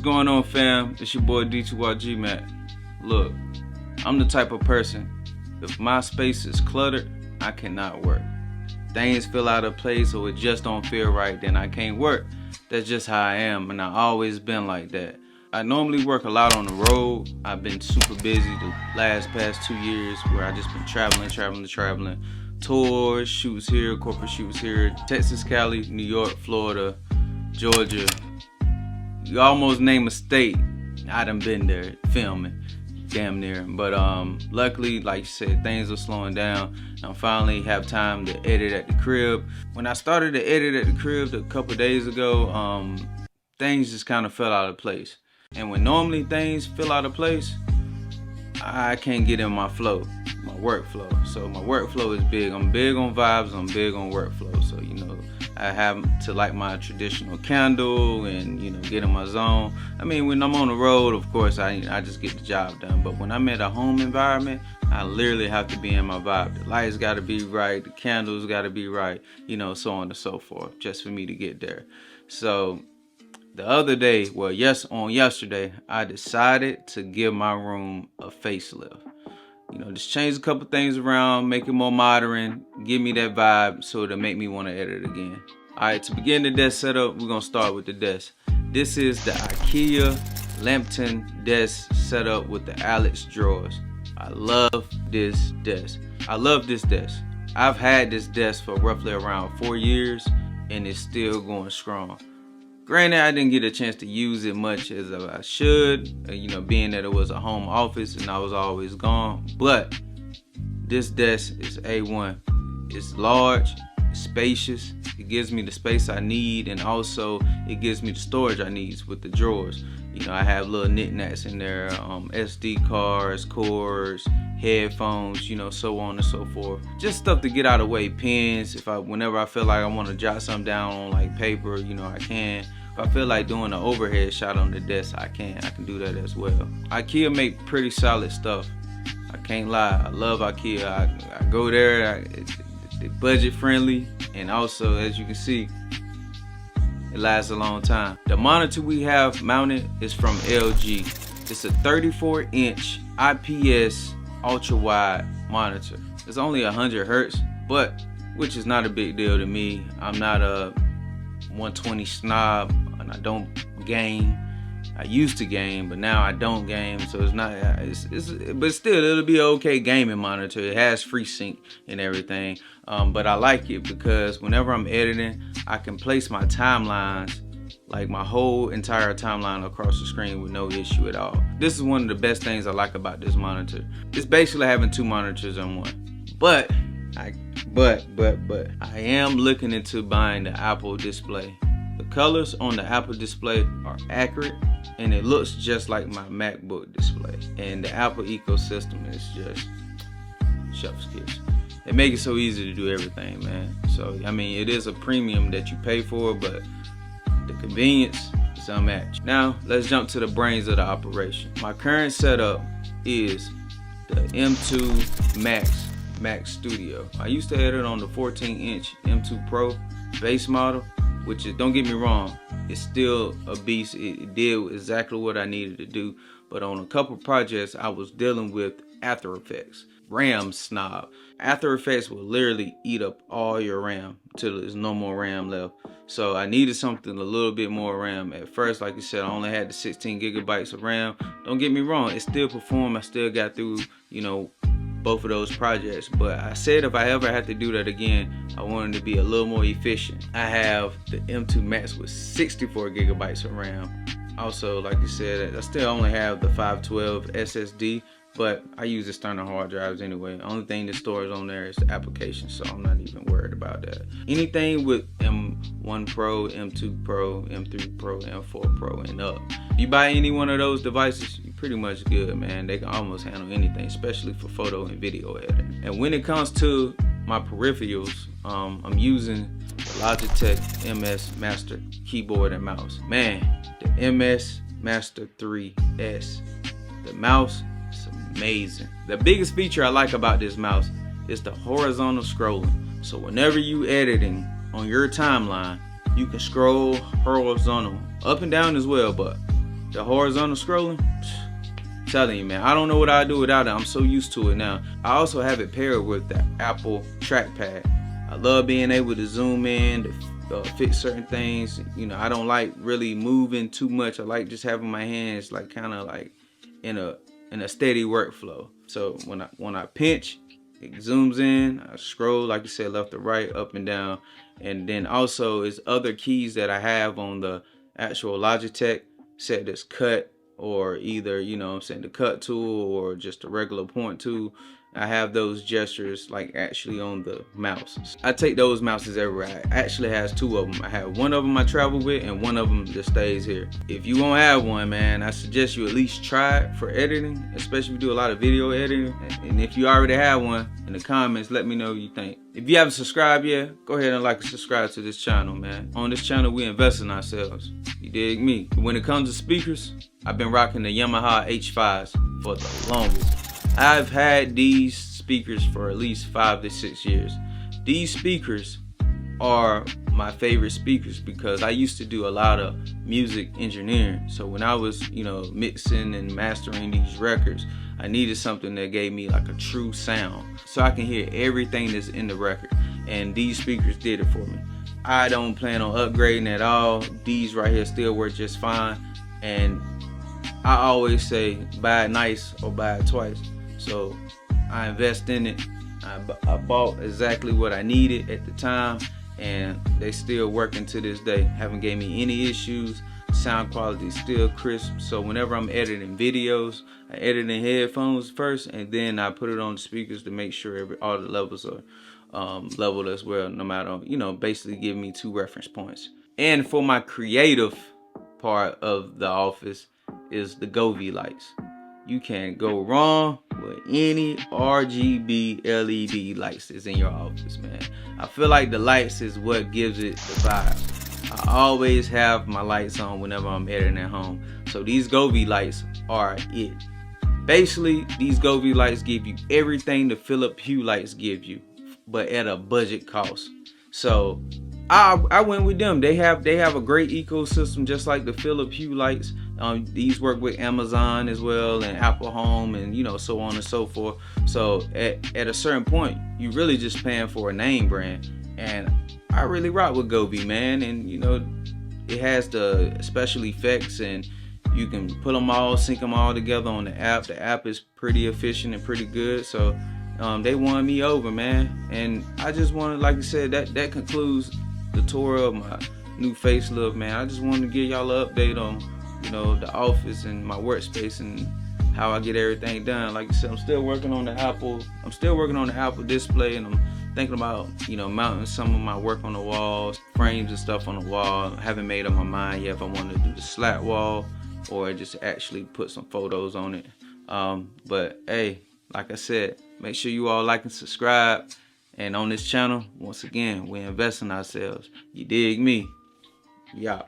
What's going on, fam? It's your boy D2YG Mac. Look, I'm the type of person, if my space is cluttered, I cannot work. Things feel out of place or it just don't feel right, then I can't work. That's just how I am, and I always been like that. I normally work a lot on the road. I've been super busy the past 2 years where I just been traveling. Tours, shoots here, corporate shoots here, Texas, Cali, New York, Florida, Georgia. You almost name a state, I done been there filming, damn near. But luckily, like you said, things are slowing down. I finally have time to edit at the crib. When I started to edit at the crib a couple days ago, things just kind of fell out of place. And when normally things fell out of place, I can't get in my flow, my workflow. So my workflow is big. I'm big on vibes, I'm big on workflow. So, you know, I have to light my traditional candle and, you know, get in my zone. I mean, when I'm on the road, of course, I just get the job done. But when I'm at a home environment, I literally have to be in my vibe. The lights got to be right, the candles got to be right, you know, so on and so forth, just for me to get there. So the other day, well, yesterday, I decided to give my room a facelift. You know, just change a couple things around, make it more modern, give me that vibe so it'll make me want to edit again. All right, to begin the desk setup, we're going to start with the desk. This is the Ikea Lambton desk setup with the Alex drawers. I love this desk. I've had this desk for roughly around 4 years and it's still going strong. Granted, I didn't get a chance to use it much as I should, you know, being that it was a home office and I was always gone. But this desk is A1. It's large, it's spacious, it gives me the space I need, and also it gives me the storage I need with the drawers. You know, I have little knickknacks in there, SD cards, cords, headphones, you know, so on and so forth. Just stuff to get out of the way, pens. Whenever I feel like I want to jot something down on like paper, you know, I can. If I feel like doing an overhead shot on the desk, I can do that as well. Ikea make pretty solid stuff. I can't lie, I love Ikea. I go there, they're budget friendly, and also, as you can see, it lasts a long time. The monitor we have mounted is from LG. It's a 34-inch IPS ultra wide monitor. It's only 100 hertz, but which is not a big deal to me. I'm not a 120 snob, and I don't game. I used to game, but now I don't game, so it's not. But still, it'll be an okay gaming monitor. It has FreeSync and everything, but I like it because whenever I'm editing, I can place my timelines, like my whole entire timeline across the screen with no issue at all. This is one of the best things I like about this monitor. It's basically having two monitors in one. But I am looking into buying the Apple display. The colors on the Apple display are accurate and it looks just like my MacBook display. And the Apple ecosystem is just chef's kiss. They make it so easy to do everything, man. So, I mean, it is a premium that you pay for, but the convenience is unmatched. Now, let's jump to the brains of the operation. My current setup is the M2 Max Studio. I used to edit on the 14-inch M2 Pro base model, which is, don't get me wrong, it's still a beast. It did exactly what I needed to do, but on a couple projects I was dealing with After Effects. RAM snob. After Effects will literally eat up all your RAM till there's no more RAM left. So I needed something a little bit more RAM. At first, like you said, I only had the 16 gigabytes of RAM. Don't get me wrong, it still performed. I still got through, you know, both of those projects, but I said if I ever had to do that again, I wanted to be a little more efficient. I have the M2 Max with 64 gigabytes of RAM. Also, like you said, I still only have the 512 SSD, but I use external hard drives anyway. The only thing that stores on there is the application, so I'm not even worried about that. Anything with M1 Pro, M2 Pro, M3 Pro, M4 Pro, and up. If you buy any one of those devices, you're pretty much good, man. They can almost handle anything, especially for photo and video editing. And when it comes to my peripherals, I'm using the Logitech MS Master keyboard and mouse. Man, the MS Master 3S. The mouse is amazing. The biggest feature I like about this mouse is the horizontal scrolling. So whenever you editing on your timeline, you can scroll horizontal, up and down as well, but the horizontal scrolling, telling you, man, I don't know what I'd do without it. I'm so used to it now. I also have it paired with the Apple trackpad. I love being able to zoom in, to fix certain things. You know, I don't like really moving too much. I like just having my hands like kind of like in a steady workflow. So when I pinch, it zooms in. I scroll, like you said, left to right, up and down. And then also is other keys that I have on the actual Logitech set that's cut, or either, you know what I'm saying, the cut tool or just a regular point tool. I have those gestures like actually on the mouse. I take those mouses everywhere. I actually has two of them. I have one of them I travel with and one of them just stays here. If you won't have one, man, I suggest you at least try it for editing, especially if you do a lot of video editing. And if you already have one, in the comments, let me know what you think. If you haven't subscribed yet, go ahead and like and subscribe to this channel, man. On this channel, we invest in ourselves. You dig me? When it comes to speakers, I've been rocking the Yamaha H5s for the longest. I've had these speakers for at least 5 to 6 years. These speakers are my favorite speakers because I used to do a lot of music engineering. So when I was, you know, mixing and mastering these records, I needed something that gave me like a true sound so I can hear everything that's in the record. And these speakers did it for me. I don't plan on upgrading at all. These right here still work just fine. And I always say buy it nice or buy it twice. So I invest in it. I bought exactly what I needed at the time, and they still working to this day. Haven't gave me any issues. Sound quality is still crisp. So whenever I'm editing videos, I edit in headphones first, and then I put it on the speakers to make sure all the levels are leveled as well, no matter, you know, basically give me 2 reference points. And for my creative part of the office is the Govee lights. You can't go wrong with any RGB LED lights that's in your office, man. I feel like the lights is what gives it the vibe. I always have my lights on whenever I'm editing at home. So these Govee lights are it. Basically, these Govee lights give you everything the Philip Hue lights give you, but at a budget cost. So I went with them. They have a great ecosystem, just like the Philip Hue lights. These work with Amazon as well, and Apple Home, and you know, so on and so forth. So at a certain point, you really just paying for a name brand. And I really rock with Govee, man. And you know, it has the special effects, and you can put them all, sync them all together on the app. The app is pretty efficient and pretty good. So they won me over, man. And I just wanted, like I said, that concludes the tour of my new facelift, man. I just wanted to give y'all an update on, you know, the office and my workspace and how I get everything done. Like I said, I'm still working on the Apple display, and I'm thinking about, you know, mounting some of my work on the walls, frames and stuff on the wall. I haven't made up my mind yet if I want to do the slat wall or just actually put some photos on it. But hey, like I said, make sure you all like and subscribe. And on this channel, once again, we invest in ourselves. You dig me? Yeah.